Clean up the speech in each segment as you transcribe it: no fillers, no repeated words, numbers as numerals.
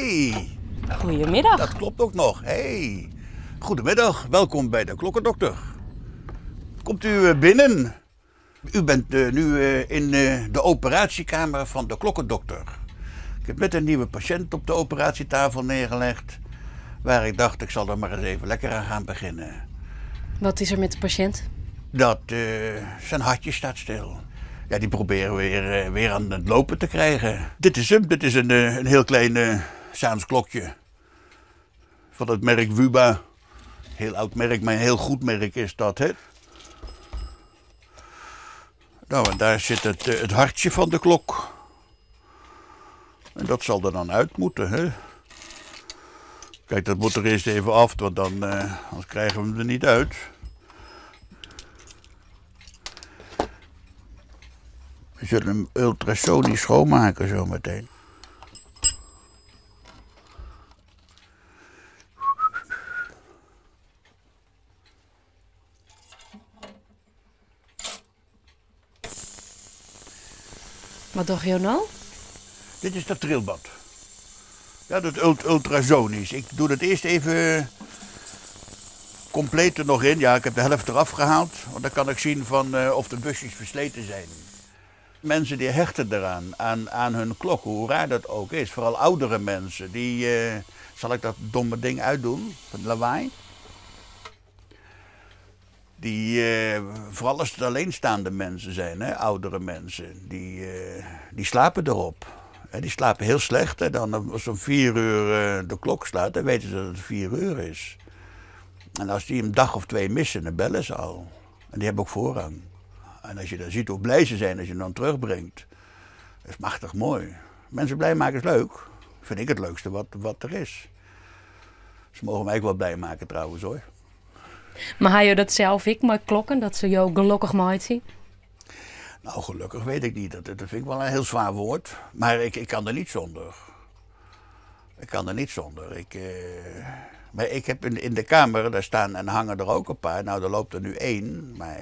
Hey. Goedemiddag. Dat klopt ook nog. Hey. Goedemiddag, welkom bij de Klokkendokter. Komt u binnen? U bent nu in de operatiekamer van de Klokkendokter. Ik heb net een nieuwe patiënt op de operatietafel neergelegd, waar ik dacht ik zal er maar eens even lekker aan gaan beginnen. Wat is er met de patiënt? Dat zijn hartje staat stil. Ja, die proberen we weer aan het lopen te krijgen. Dit is hem. Dit is een heel klein Saans klokje. Van het merk Wuba. Heel oud merk, maar een heel goed merk is dat, hè. Nou, en daar zit het hartje van de klok. En dat zal er dan uit moeten, hè. Kijk, dat moet er eerst even af, want dan anders krijgen we hem er niet uit. We zullen hem ultrasonisch schoonmaken zometeen. Wat dacht je nou? Dit is dat trilbad. Ja, dat ultrasonisch. Ik doe het eerst even compleet er nog in. Ja, ik heb de helft eraf gehaald. Want dan kan ik zien van, of de busjes versleten zijn. Mensen die hechten eraan, aan hun klok, hoe raar dat ook is. Vooral oudere mensen. Die, zal ik dat domme ding uitdoen, van lawaai? Die, vooral als het alleenstaande mensen zijn, hè, oudere mensen, die slapen erop. Die slapen heel slecht. Hè. Dan als om 4 uur de klok slaat, dan weten ze dat het 4 uur is. En als die een dag of 2 missen, dan bellen ze al. En die hebben ook voorrang. En als je dan ziet hoe blij ze zijn als je hem dan terugbrengt, dat is machtig mooi. Mensen blij maken is leuk. Vind ik het leukste wat er is. Ze mogen mij ook wel blij maken trouwens hoor. Maar ga je dat zelf ik met klokken, dat ze jou gelukkig maakt zien? Nou, gelukkig weet ik niet. Dat vind ik wel een heel zwaar woord. Maar ik kan er niet zonder. Ik kan er niet zonder. Maar ik heb in de kamer, daar staan en hangen er ook een paar. Nou, er loopt er nu 1. Maar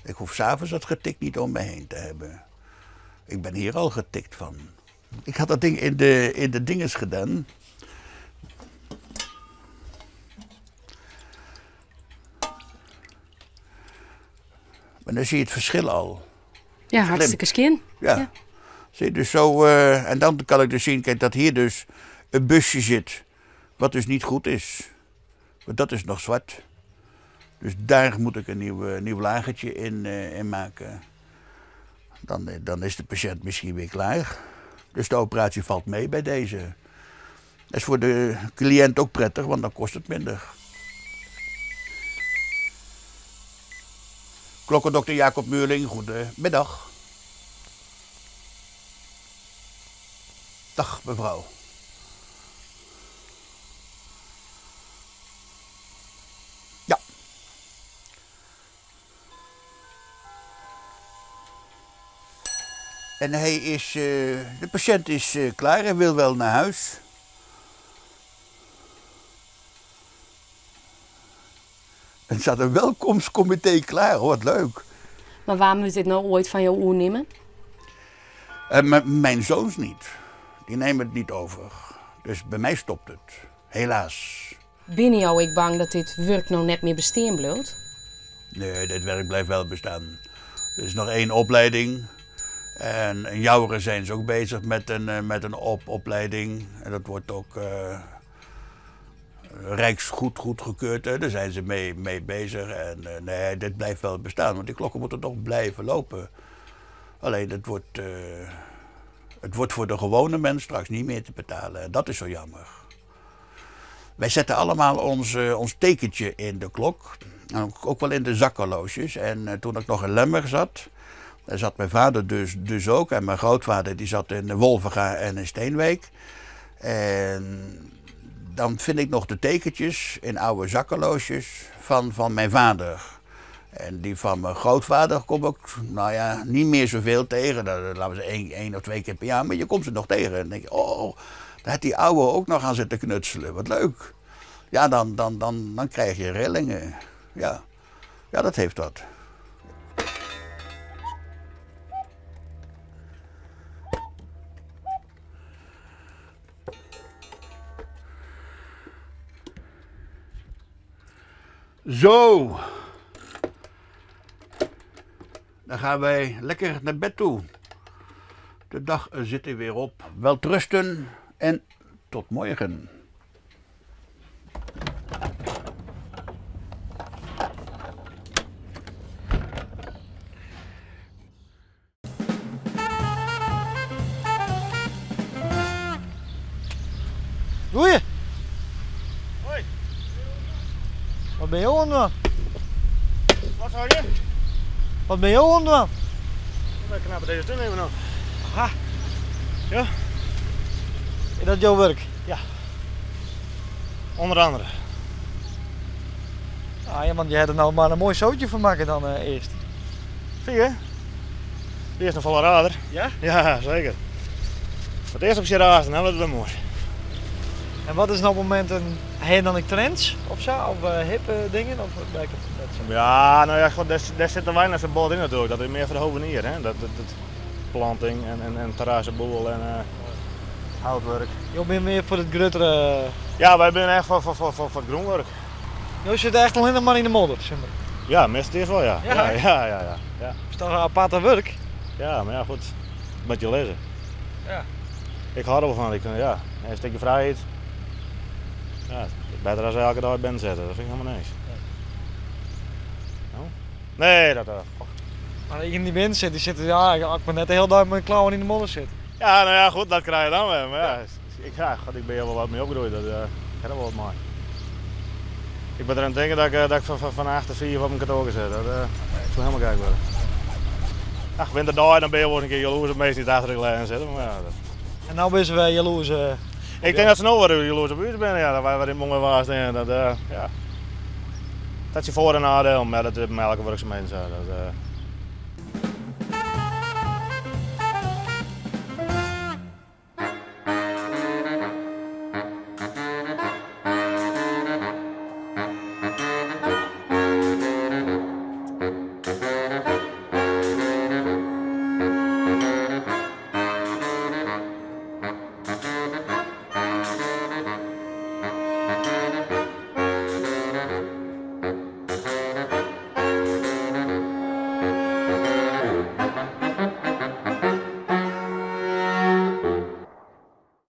ik hoef 's avonds dat getikt niet om me heen te hebben. Ik ben hier al getikt van. Ik had dat ding in de dinges gedaan. En dan zie je het verschil al. Ja, hartstikke skin. Ja. Zie je dus zo, en dan kan ik dus zien, kijk, dat hier dus een busje zit, wat dus niet goed is. Want dat is nog zwart. Dus daar moet ik een nieuw lagertje in maken. Dan is de patiënt misschien weer klaar. Dus de operatie valt mee bij deze. Dat is voor de cliënt ook prettig, want dan kost het minder. Klokkendokter Jacob Muurling, goedemiddag. Dag mevrouw. Ja. En de patiënt is klaar en wil wel naar huis. Er staat een welkomstcomité klaar, hoor, wat leuk. Maar waarom moet dit nou ooit van jou oernemen? Mijn zoons niet. Die nemen het niet over. Dus bij mij stopt het. Helaas. Ben jou ik bang dat dit werk nou net meer bestaan blijft? Nee, dit werk blijft wel bestaan. Er is nog 1 opleiding. En in Jouweren zijn ze ook bezig met een opleiding. En dat wordt ook rijksgoed goedgekeurd. Daar zijn ze mee bezig. En nee, dit blijft wel bestaan. Want die klokken moeten toch blijven lopen. Alleen het wordt voor de gewone mens straks niet meer te betalen. En dat is zo jammer. Wij zetten allemaal ons tekentje in de klok. En ook wel in de zakhorloges. En toen ik nog in Lemmer zat, daar zat mijn vader dus ook. En mijn grootvader die zat in Wolvenga en in Steenwijk. En dan vind ik nog de tekentjes in oude zakhorloges van mijn vader. En die van mijn grootvader kom ik, nou ja, niet meer zoveel tegen. Laten we zeggen 1 of 2 keer per jaar, maar je komt ze nog tegen. En dan denk je, oh, daar had die oude ook nog aan zitten knutselen. Wat leuk. Ja, dan krijg je rillingen. Ja, dat heeft wat. Zo. Dan gaan wij lekker naar bed toe. De dag zit er weer op. Welterusten en tot morgen. Goeie. Hoi. Wat ben je aan doen? Wat zou je? Wat ben je aan doen? Ik knappen deze tuin even nog. Aha. Ja? Is dat jouw werk? Onder andere. Ah, ja, want je had er nou maar een mooi zootje van maken dan eerst. Vind je? Die is een volle radar. Ja? Ja, zeker. Het eerst op je raas, dan hebben we het wel mooi. En wat is nou op het moment een heen dan ik trends of zo? Of hip dingen? Of werkt het net zo? Ja, nou ja, goed, daar zit er weinig zijn bod in natuurlijk. Dat is meer voor de hovenier, hè. Dat planting en terrassenboel en houtwerk. Je bent meer voor het gruttere. Ja, wij zijn echt voor het groenwerk. Je zit echt nog helemaal in de modder, zeg maar. Ja, meestal is wel ja. Ja, Ja, hè? ja. Is toch een aparte werk? Ja, maar ja, goed. Een beetje lezen. Ja. Ik hou er wel van. Ja, een stukje vrijheid. Ja, beter als elke dag ben zetten, dat vind ik helemaal niks. Nou? Nee, dat. Maar in die wind zit, die zitten, ja, ik ben net de hele dag met mijn klauwen in de modder zitten. Ja, nou ja, goed, dat krijg je dan weer. Maar ja, ik ben hier wel wat mee opgegroeid. Dat gaat wel wat mooi. Ik ben er aan het denken dat ik van 8 tot 4 op mijn katoen gezet. Dat is wel helemaal gek worden. Ach, winterdag dan ben je wel een keer jaloers op meestal niet achter de lijn zitten. Maar ja, En nou ben ze weer jaloers. ik denk dat ze nou wel jaloers op u zijn, ja, dat wij wat in Mongen was. Dat is je voor- en nadeel, maar dat is met elke werkzaamheden zo.